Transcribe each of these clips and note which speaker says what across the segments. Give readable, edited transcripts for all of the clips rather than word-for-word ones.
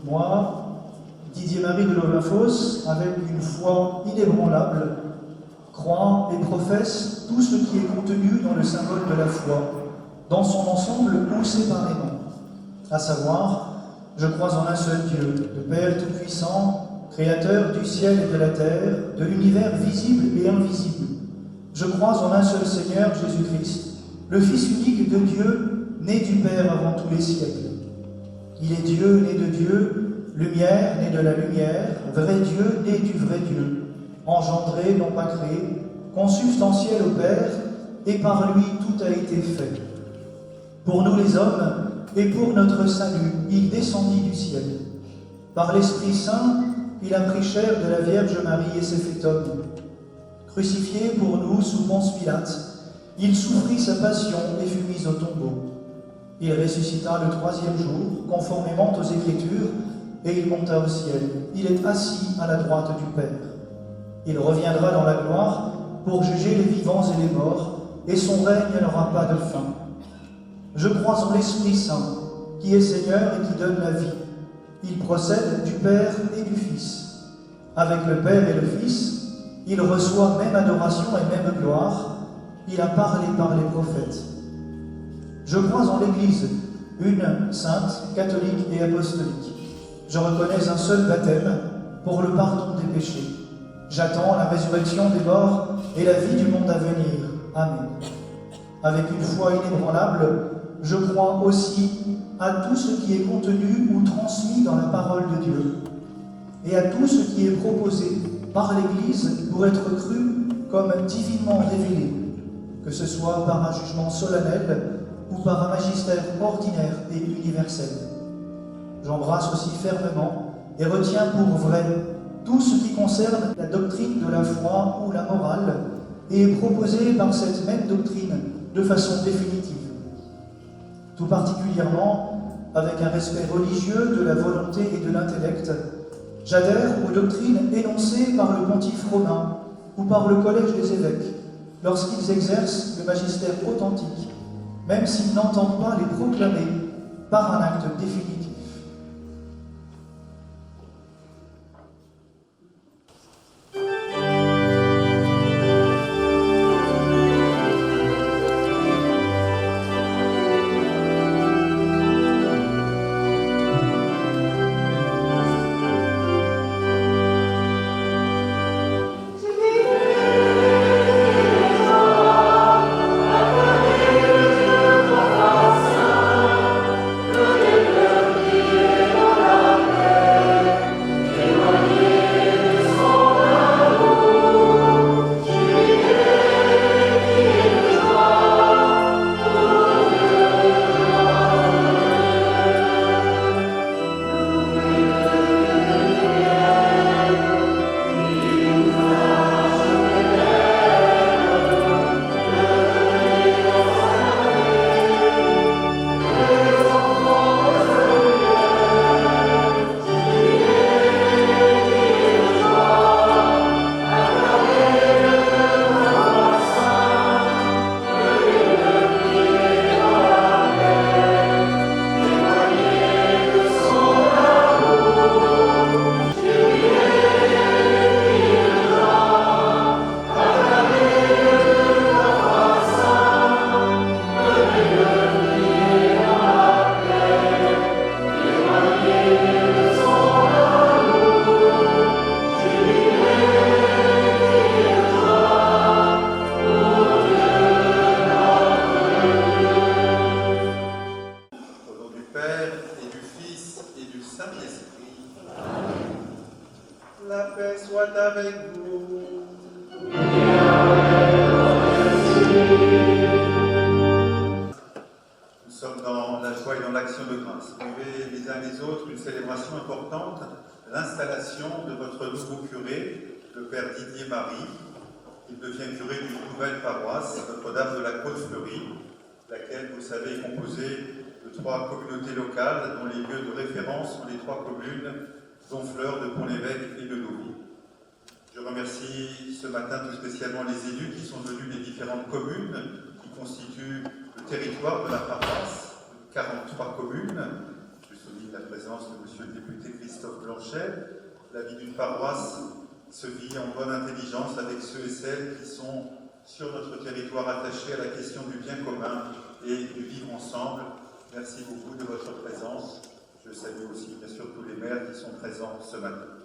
Speaker 1: Moi, Didier-Marie de Lovafosse, avec une foi inébranlable, croit et professe tout ce qui est contenu dans le symbole de la foi, dans son ensemble ou séparément, à savoir, je crois en un seul Dieu, le Père Tout-Puissant, Créateur du ciel et de la terre, de l'univers visible et invisible. Je crois en un seul Seigneur, Jésus-Christ, le Fils unique de Dieu, né du Père avant tous les siècles. Il est Dieu, né de Dieu, lumière, né de la lumière, vrai Dieu, né du vrai Dieu, engendré, non pas créé, consubstantiel au Père, et par lui tout a été fait. Pour nous les hommes, et pour notre salut, il descendit du ciel. Par l'Esprit Saint, il a pris chair de la Vierge Marie et s'est fait homme. Crucifié pour nous sous Ponce Pilate, il souffrit sa passion et fut mis au tombeau. Il ressuscita le troisième jour, conformément aux Écritures, et il monta au ciel. Il est assis à la droite du Père. Il reviendra dans la gloire pour juger les vivants et les morts, et son règne n'aura pas de fin. Je crois en l'Esprit Saint, qui est Seigneur et qui donne la vie. Il procède du Père et du Fils. Avec le Père et le Fils, il reçoit même adoration et même gloire. Il a parlé par les prophètes. Je crois en l'Église, une, sainte, catholique et apostolique. Je reconnais un seul baptême pour le pardon des péchés. J'attends la résurrection des morts et la vie du monde à venir. Amen. Avec une foi inébranlable, je crois aussi à tout ce qui est contenu ou transmis dans la parole de Dieu, et à tout ce qui est proposé par l'Église pour être cru comme divinement révélé, que ce soit par un jugement solennel ou par un magistère ordinaire et universel. J'embrasse aussi fermement et retiens pour vrai tout ce qui concerne la doctrine de la foi ou la morale et est proposé par cette même doctrine de façon définitive. Tout particulièrement, avec un respect religieux de la volonté et de l'intellect, j'adhère aux doctrines énoncées par le pontife romain ou par le collège des évêques lorsqu'ils exercent le magistère authentique, même s'ils n'entendent pas les proclamer par un acte définitif.
Speaker 2: L'installation de votre nouveau curé, le père Didier-Marie. Il devient curé d'une nouvelle paroisse, Notre-Dame de la Côte-Fleurie, laquelle, vous savez, est composée de 3 communautés locales, dont les lieux de référence sont les 3 communes d'Honfleur, de Pont-l'Évêque et de Nouville. Je remercie ce matin tout spécialement les élus qui sont venus des différentes communes qui constituent le territoire de la paroisse, 43 communes. Je souligne la présence de monsieur le député Christophe Blanchet. La vie d'une paroisse se vit en bonne intelligence avec ceux et celles qui sont sur notre territoire attachés à la question du bien commun et du vivre ensemble. Merci beaucoup de votre présence. Je salue aussi bien sûr tous les maires qui sont présents ce matin.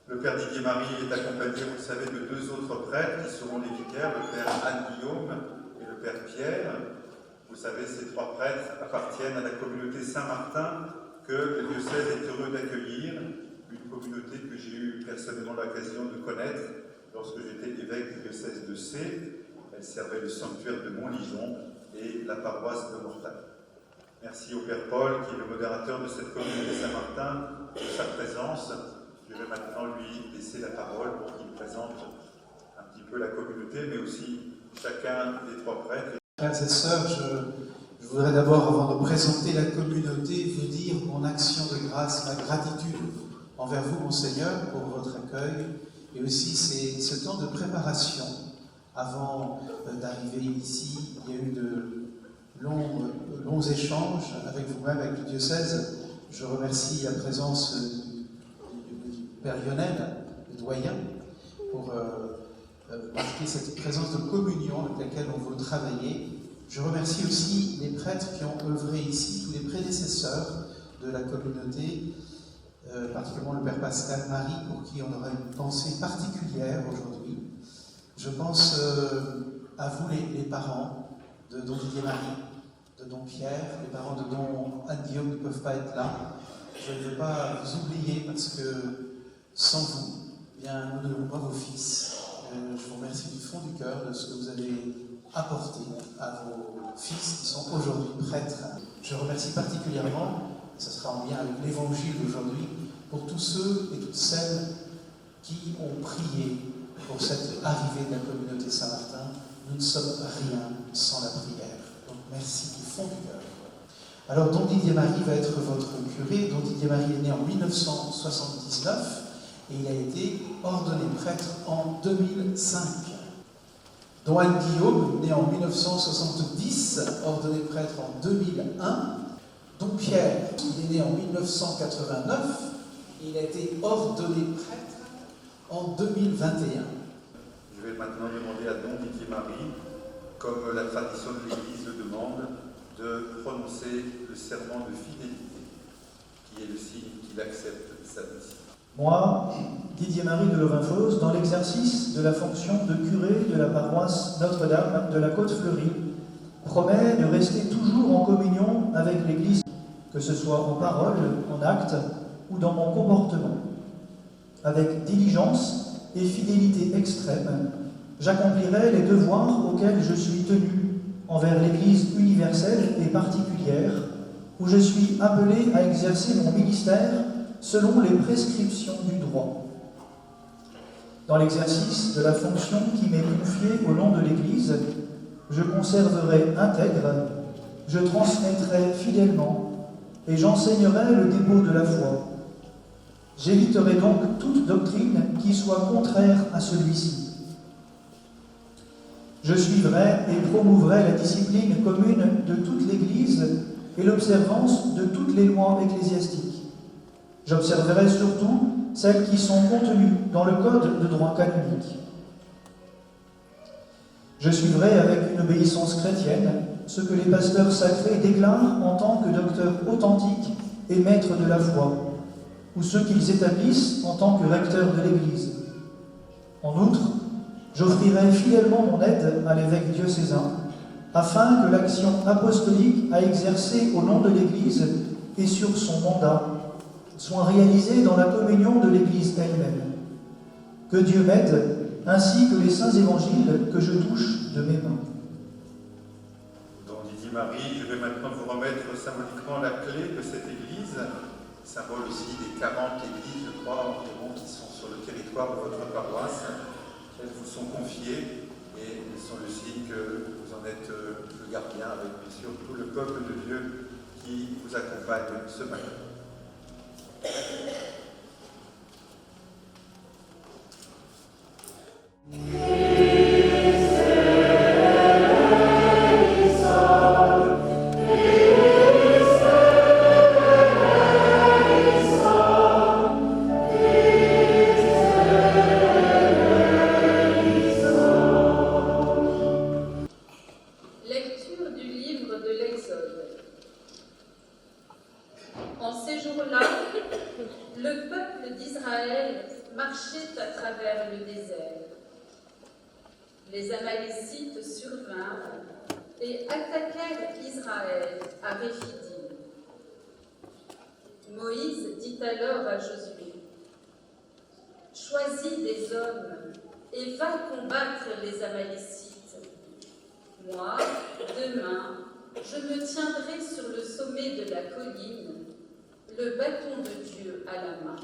Speaker 2: Le Père Didier Marie est accompagné, vous le savez, de deux autres prêtres qui seront les vicaires, le Père Anne-Guillaume et le Père Pierre. Vous savez, ces trois prêtres appartiennent à la communauté Saint-Martin que le diocèse est heureux d'accueillir, une communauté que j'ai eu personnellement l'occasion de connaître lorsque j'étais évêque du diocèse de Sées. Elle servait le sanctuaire de Montligeon et la paroisse de Mortagne. Merci au Père Paul, qui est le modérateur de cette communauté Saint-Martin, de sa présence. Je vais maintenant lui laisser la parole pour qu'il présente un petit peu la communauté, mais aussi chacun des trois prêtres.
Speaker 3: Frères et sœurs, je voudrais d'abord, avant de présenter la communauté, vous dire mon action de grâce, ma gratitude envers vous, Monseigneur, pour votre accueil, et aussi ce temps de préparation avant d'arriver ici. Il y a eu de longs échanges avec vous-même, avec le diocèse. Je remercie la présence du Père Lionel, le doyen, pour marquer cette présence de communion avec laquelle on veut travailler. Je remercie aussi les prêtres qui ont œuvré ici, tous les prédécesseurs de la communauté, particulièrement le Père Pascal Marie, pour qui on aura une pensée particulière aujourd'hui. Je pense à vous, les parents de Don Didier Marie, de Don Pierre, les parents de Don Anne-Guillaume ne peuvent pas être là. Je ne veux pas vous oublier parce que sans vous, eh bien, nous n'avons pas vos fils. Je vous remercie du fond du cœur de ce que vous avez apporté à vos fils qui sont aujourd'hui prêtres. Je remercie particulièrement, et ce sera en lien avec l'évangile d'aujourd'hui, pour tous ceux et toutes celles qui ont prié pour cette arrivée de la communauté Saint-Martin. Nous ne sommes rien sans la prière. Donc merci du fond du cœur. Alors, Don Didier Marie va être votre curé. Don Didier Marie est né en 1979 et il a été ordonné prêtre en 2005. Don Anne-Guillaume, né en 1970, ordonné prêtre en 2001. Don Pierre, il est né en 1989 et il a été ordonné prêtre en 2021.
Speaker 2: Je vais maintenant demander à Don Didier Marie, comme la tradition de l'Église le demande, de prononcer le serment de fidélité, qui est le signe qu'il accepte sa mission.
Speaker 1: Moi, Didier Marie de Lovinfosse, dans l'exercice de la fonction de curé de la paroisse Notre-Dame de la Côte-Fleurie, promets de rester toujours en communion avec l'Église, que ce soit en parole, en acte ou dans mon comportement. Avec diligence et fidélité extrême, j'accomplirai les devoirs auxquels je suis tenu envers l'Église universelle et particulière, où je suis appelé à exercer mon ministère selon les prescriptions du droit. Dans l'exercice de la fonction qui m'est confiée au nom de l'Église, je conserverai intègre, je transmettrai fidèlement et j'enseignerai le dépôt de la foi. J'éviterai donc toute doctrine qui soit contraire à celui-ci. Je suivrai et promouvrai la discipline commune de toute l'Église et l'observance de toutes les lois ecclésiastiques. J'observerai surtout celles qui sont contenues dans le Code de droit canonique. Je suivrai avec une obéissance chrétienne ce que les pasteurs sacrés déclarent en tant que docteurs authentiques et maîtres de la foi, ou ce qu'ils établissent en tant que recteurs de l'Église. En outre, j'offrirai fidèlement mon aide à l'évêque diocésain, afin que l'action apostolique à exercer au nom de l'Église et sur son mandat soit réalisée dans la communion de l'Église elle-même. Que Dieu m'aide, ainsi que les saints évangiles que je touche de mes mains.
Speaker 2: Don Didier Marie, je vais maintenant vous remettre symboliquement la clé de cette église, symbole aussi des 40 églises, je crois, environ, qui sont sur le territoire de votre paroisse. Elles vous sont confiées et elles sont le signe que vous en êtes le gardien, avec bien sûr tout le peuple de Dieu qui vous accompagne ce matin.
Speaker 4: travers le désert. Les Amalécites survinrent et attaquèrent Israël à Réphidim. Moïse dit alors à Josué, « Choisis des hommes et va combattre les Amalécites. Moi, demain, je me tiendrai sur le sommet de la colline, le bâton de Dieu à la main. »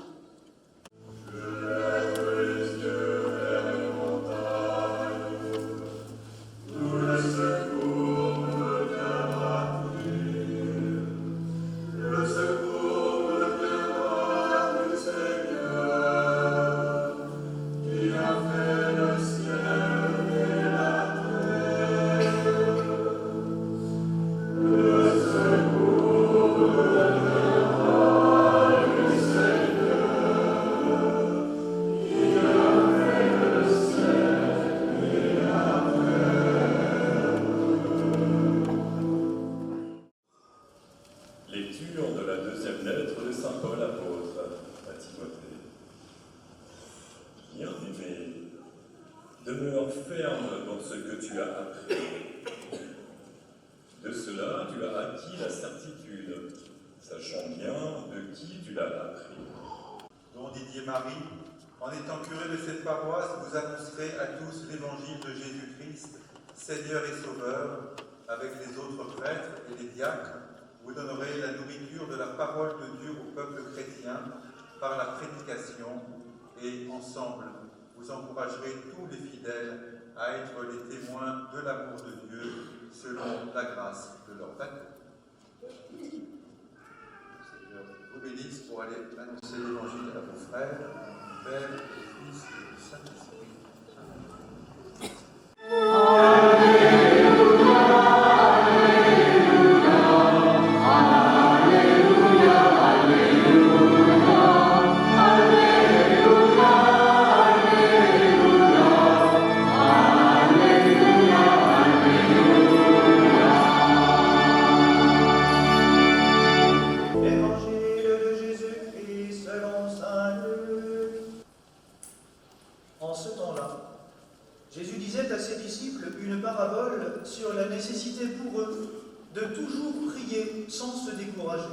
Speaker 5: Lecture de la deuxième lettre de saint Paul apôtre à Timothée. Bien-aimé, demeure ferme dans ce que tu as appris. De cela, tu as acquis la certitude, sachant bien de qui tu l'as appris.
Speaker 2: Don Didier Marie, en étant curé de cette paroisse, vous annoncerez à tous l'évangile de Jésus-Christ, Seigneur et Sauveur, avec les autres prêtres et les diacres. Vous donnerez la nourriture de la parole de Dieu au peuple chrétien par la prédication et ensemble, vous encouragerez tous les fidèles à être les témoins de l'amour de Dieu selon la grâce de leur baptême. Seigneur vous bénisse pour aller annoncer l'évangile à vos frères, du Père, du Fils et du Saint-Esprit.
Speaker 1: Jésus disait à ses disciples une parabole sur la nécessité pour eux de toujours prier sans se décourager.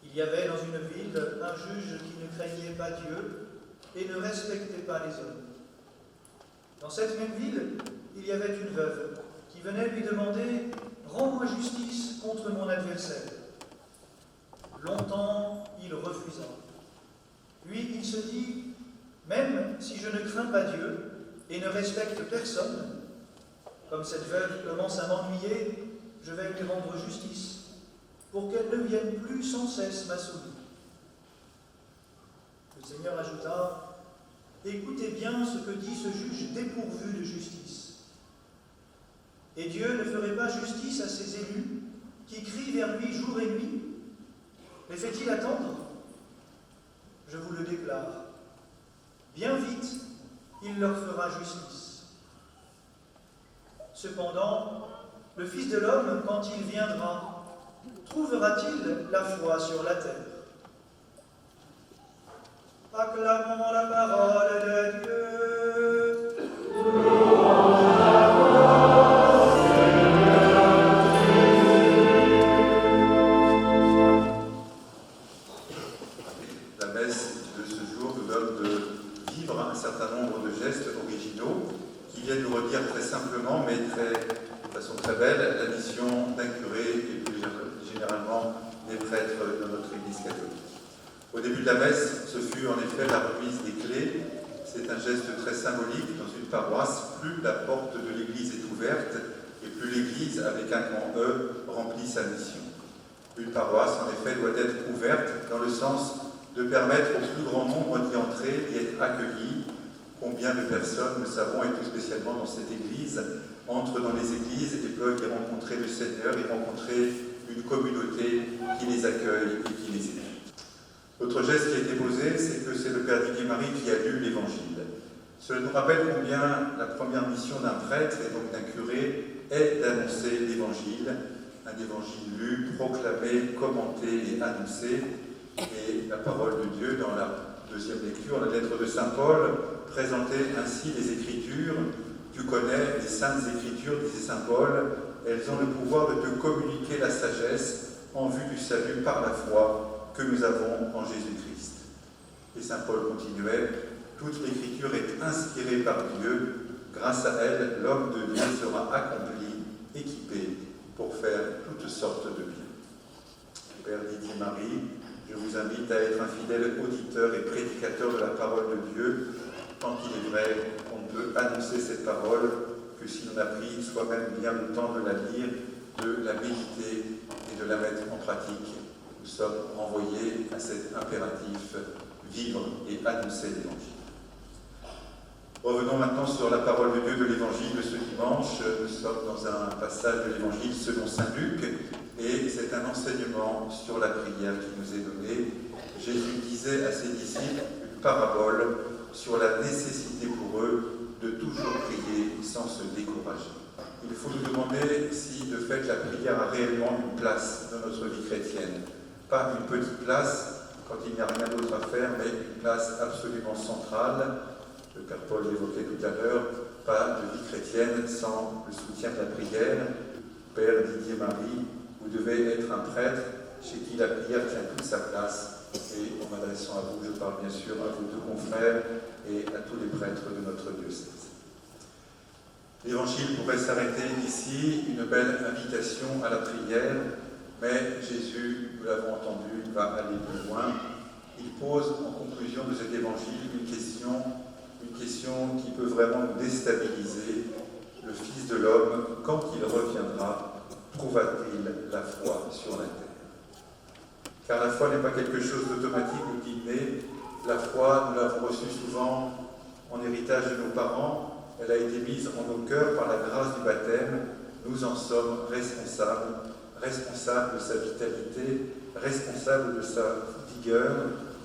Speaker 1: Il y avait dans une ville un juge qui ne craignait pas Dieu et ne respectait pas les hommes. Dans cette même ville, il y avait une veuve qui venait lui demander « Rends-moi justice contre mon adversaire ». Longtemps, il refusa. Puis il se dit « Même si je ne crains pas Dieu, et ne respecte personne, comme cette veuve commence à m'ennuyer, je vais lui rendre justice, pour qu'elle ne vienne plus sans cesse m'assommer. » Le Seigneur ajouta, « Écoutez bien ce que dit ce juge dépourvu de justice. Et Dieu ne ferait pas justice à ses élus, qui crient vers lui jour et nuit? Les fait-il attendre? Je vous le déclare, bien vite, il leur fera justice. Cependant, le Fils de l'homme, quand il viendra, trouvera-t-il la foi sur la terre? Acclamons la parole de Dieu.
Speaker 2: La messe de ce jour nous donne de vivre un certain nombre de gestes originaux qui viennent nous redire très simplement, mais de façon très belle, la mission d'un curé et plus généralement des prêtres de notre Église catholique. Au début de la messe, ce fut en effet la remise des clés. C'est un geste très symbolique dans une paroisse. Plus la porte de l'Église est ouverte et plus l'Église, avec un grand E, remplit sa mission. Une paroisse, en effet, doit être ouverte dans le sens de permettre au plus grand nombre d'y entrer et être accueillis. Combien de personnes, nous savons, et tout spécialement dans cette Église, entrent dans les églises et peuvent y rencontrer le Seigneur et rencontrer une communauté qui les accueille et qui les éduque. L'autre geste qui a été posé, c'est que c'est le Père Didier Marie qui a lu l'Évangile. Cela nous rappelle combien la première mission d'un prêtre et donc d'un curé est d'annoncer l'Évangile, un Évangile lu, proclamé, commenté et annoncé, et la parole de Dieu dans la Deuxième lecture, la lettre de Saint Paul présentait ainsi les Écritures. Tu connais les Saintes Écritures, disait Saint Paul, elles ont le pouvoir de te communiquer la sagesse en vue du salut par la foi que nous avons en Jésus-Christ. Et Saint Paul continuait, toute l'Écriture est inspirée par Dieu, grâce à elle, l'homme de Dieu sera accompli, équipé pour faire toutes sortes de bien. Père Didier Marie, je vous invite à être un fidèle auditeur et prédicateur de la parole de Dieu, tant il est vrai qu'on ne peut annoncer cette parole que si l'on a pris soi-même bien le temps de la lire, de la méditer et de la mettre en pratique. Nous sommes renvoyés à cet impératif, vivre et annoncer l'Évangile. Revenons maintenant sur la parole de Dieu de l'Évangile de ce dimanche. Nous sommes dans un passage de l'Évangile selon saint Luc, et c'est un enseignement sur la prière qui nous est donné. Jésus disait à ses disciples une parabole sur la nécessité pour eux de toujours prier sans se décourager. Il faut nous demander si de fait la prière a réellement une place dans notre vie chrétienne. Pas une petite place quand il n'y a rien d'autre à faire, mais une place absolument centrale. Le Père Paul l'évoquait tout à l'heure, pas de vie chrétienne sans le soutien de la prière. Père Didier Marie, vous devez être un prêtre chez qui la prière tient toute sa place. Et en m'adressant à vous, je parle bien sûr à vos deux confrères et à tous les prêtres de notre diocèse. L'Évangile pourrait s'arrêter ici, une belle invitation à la prière, mais Jésus, nous l'avons entendu, va aller plus loin. Il pose en conclusion de cet Évangile une question qui peut vraiment nous déstabiliser. Le Fils de l'homme, quand il reviendra, trouvera-t-il la foi sur la terre? Car la foi n'est pas quelque chose d'automatique ou d'inné. La foi, nous l'avons reçue souvent en héritage de nos parents. Elle a été mise en nos cœurs par la grâce du baptême. Nous en sommes responsables de sa vitalité, responsables de sa vigueur.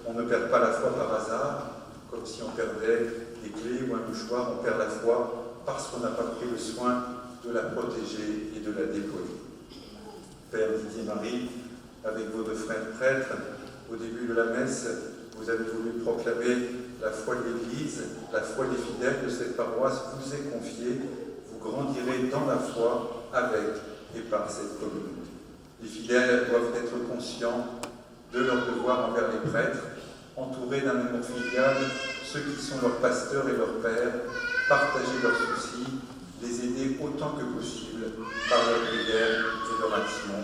Speaker 2: On ne perd pas la foi par hasard, comme si on perdait des clés ou un mouchoir. On perd la foi parce qu'on n'a pas pris le soin de la protéger et de la déployer. Père Didier Marie, avec vos deux frères prêtres, au début de la messe, vous avez voulu proclamer la foi de l'Église, la foi des fidèles de cette paroisse vous est confiée. Vous grandirez dans la foi avec et par cette communauté. Les fidèles doivent être conscients de leur devoir envers les prêtres, entourés d'un amour filial, ceux qui sont leurs pasteurs et leurs pères, partager leurs soucis, les aider autant que possible par leur prière et leur action.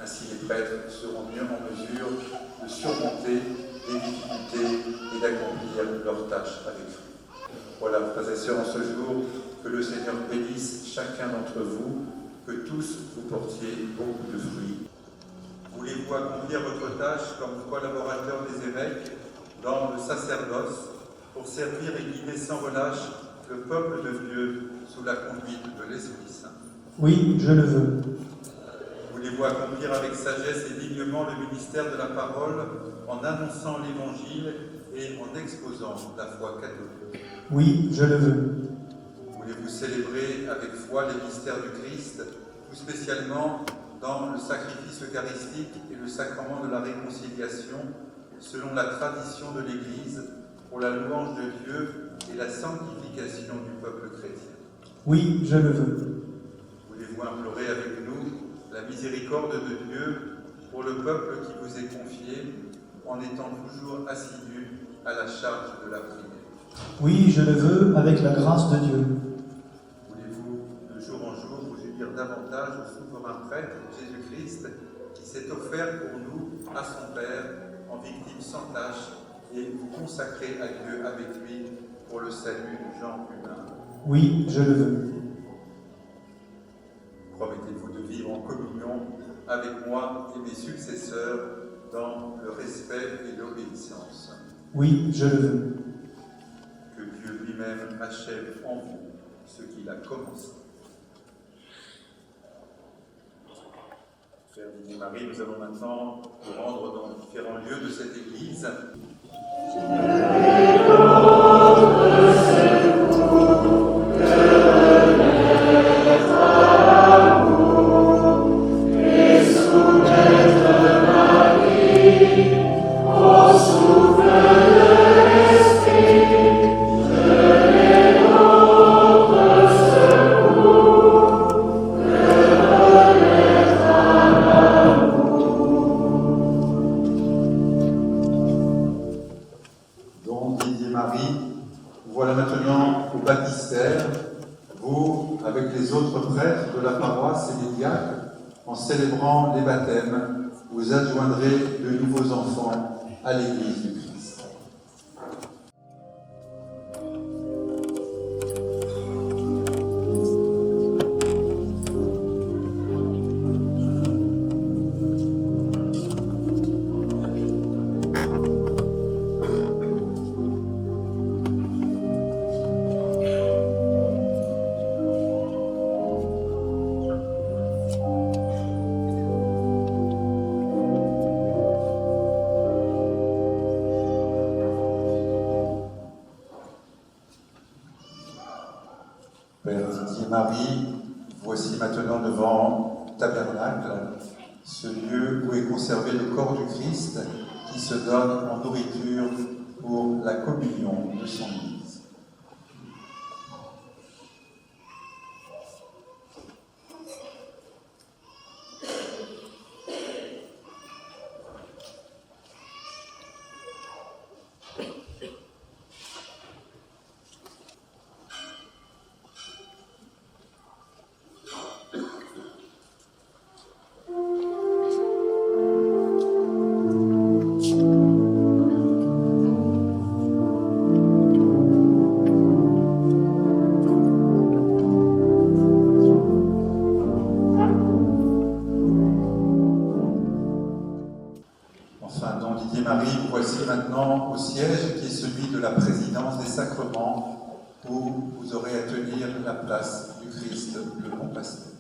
Speaker 2: Ainsi, les prêtres seront mieux en mesure de surmonter les difficultés et d'accomplir leurs tâches avec fruit. Voilà, frères et sœurs, en ce jour, que le Seigneur bénisse chacun d'entre vous, que tous vous portiez beaucoup de fruits. Voulez-vous accomplir votre tâche comme collaborateur des évêques dans le sacerdoce pour servir et guider sans relâche le peuple de Dieu sous la conduite de l'Esprit Saint?
Speaker 1: Oui, je le veux.
Speaker 2: Voulez-vous accomplir avec sagesse et dignement le ministère de la parole en annonçant l'Évangile et en exposant la foi catholique?
Speaker 1: Oui, je le veux.
Speaker 2: Voulez-vous célébrer avec foi les mystères du Christ, tout spécialement dans le sacrifice eucharistique et le sacrement de la réconciliation, selon la tradition de l'Église, pour la louange de Dieu et la sanctification du peuple chrétien?
Speaker 1: Oui, je le veux.
Speaker 2: Voulez-vous implorer avec nous la miséricorde de Dieu pour le peuple qui vous est confié, en étant toujours assidu à la charge de la prière?
Speaker 1: Oui, je le veux, avec la grâce de Dieu.
Speaker 2: Voulez-vous, de jour en jour, vous unir davantage au souverain prêtre, Jésus-Christ, qui s'est offert pour nous à son Père, en victime sans tâche, et vous consacrer à Dieu avec lui pour le salut du genre humain?
Speaker 1: Oui, je le veux.
Speaker 2: Promettez-vous de vivre en communion avec moi et mes successeurs dans le respect et l'obéissance?
Speaker 1: Oui, je le veux.
Speaker 2: Que Dieu lui-même achève en vous ce qu'il a commencé. Père Didier Marie, nous allons maintenant nous rendre dans différents lieux de cette église.
Speaker 6: Souffle
Speaker 2: voilà maintenant au baptistère, vous, avec les autres prêtres de la paroisse et les diacres, en célébrant les baptêmes, vous adjoindrez de nouveaux enfants à l'Église du Christ. Père Didier Marie, voici maintenant devant Tabernacle, ce lieu où est conservé le corps du Christ qui se donne en nourriture pour la communion de son Église. Enfin, don Didier Marie, vous voici maintenant au siège qui est celui de la présidence des sacrements, où vous aurez à tenir la place du Christ, le bon pasteur.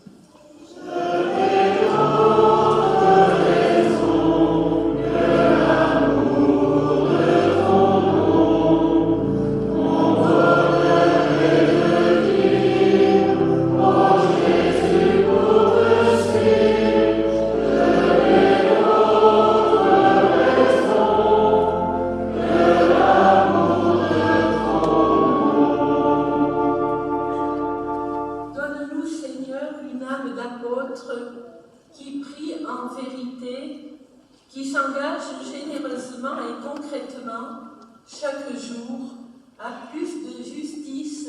Speaker 6: Donne-nous, Seigneur, une âme d'apôtre qui prie en vérité, qui s'engage généreusement et concrètement chaque jour à plus de justice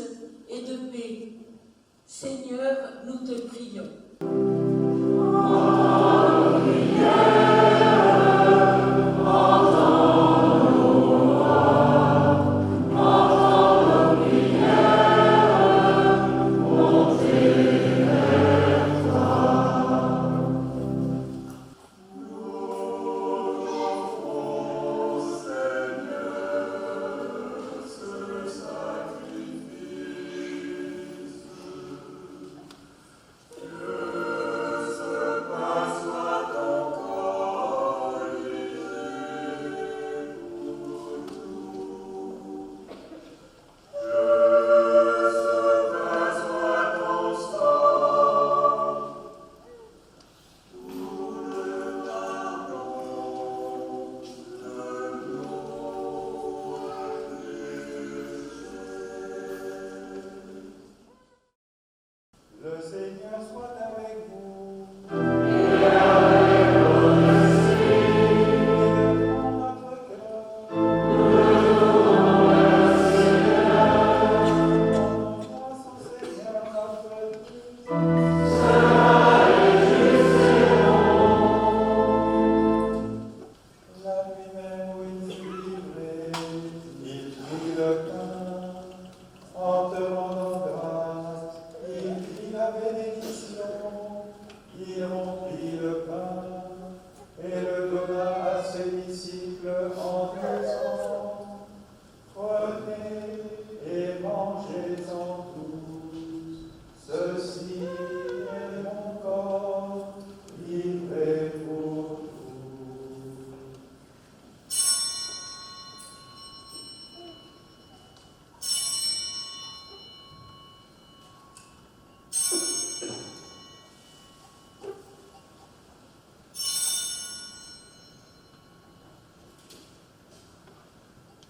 Speaker 6: et de paix. Seigneur, nous te prions.
Speaker 1: Le Seigneur soit avec vous. Élevons notre cœur. Rendons grâce au Seigneur notre Dieu. La nuit même où il fut livré, il prit le pain, en te rendant grâce, il fit la bénédiction, il rompit le pain et le donna à ses disciples en disant: Prenez et mangez-en tous, ceci est mon corps livré pour vous.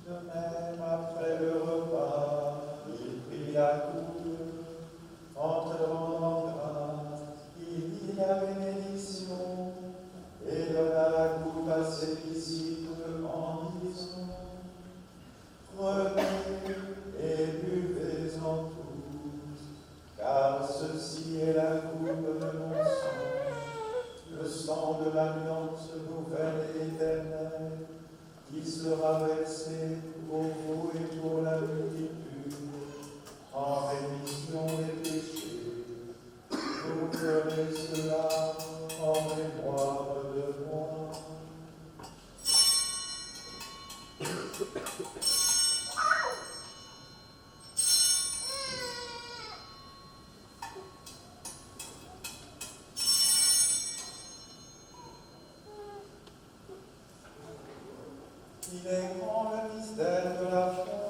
Speaker 1: De même, après le repas, il prit la coupe, en te rendant grâce, il dit la bénédiction, et donna la coupe à ses disciples en disant: Prenez et
Speaker 7: Il est grand le mystère de la foi.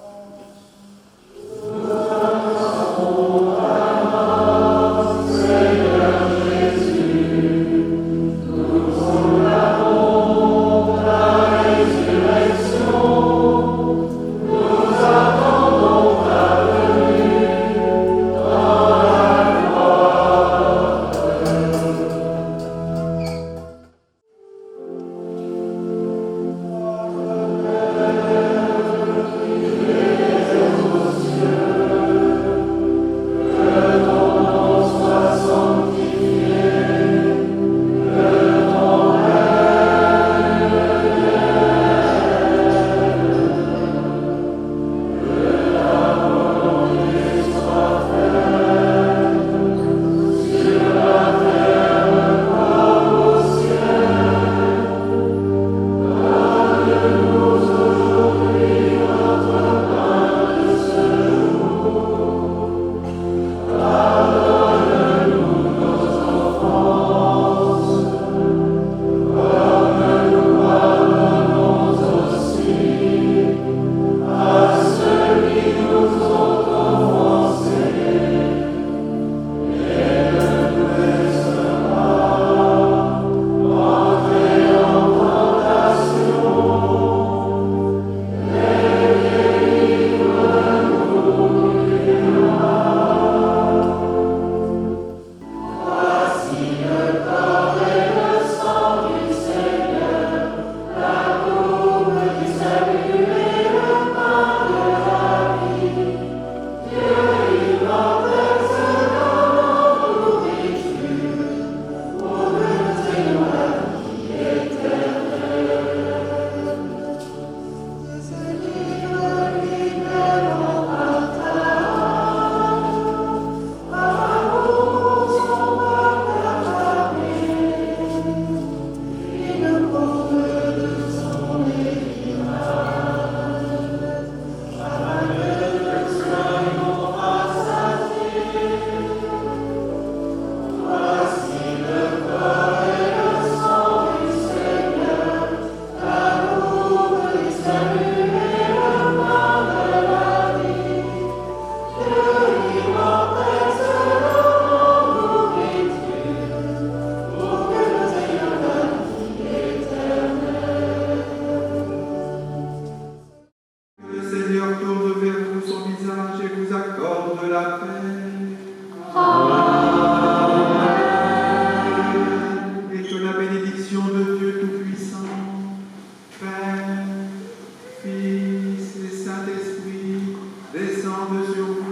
Speaker 8: Descende sur vous.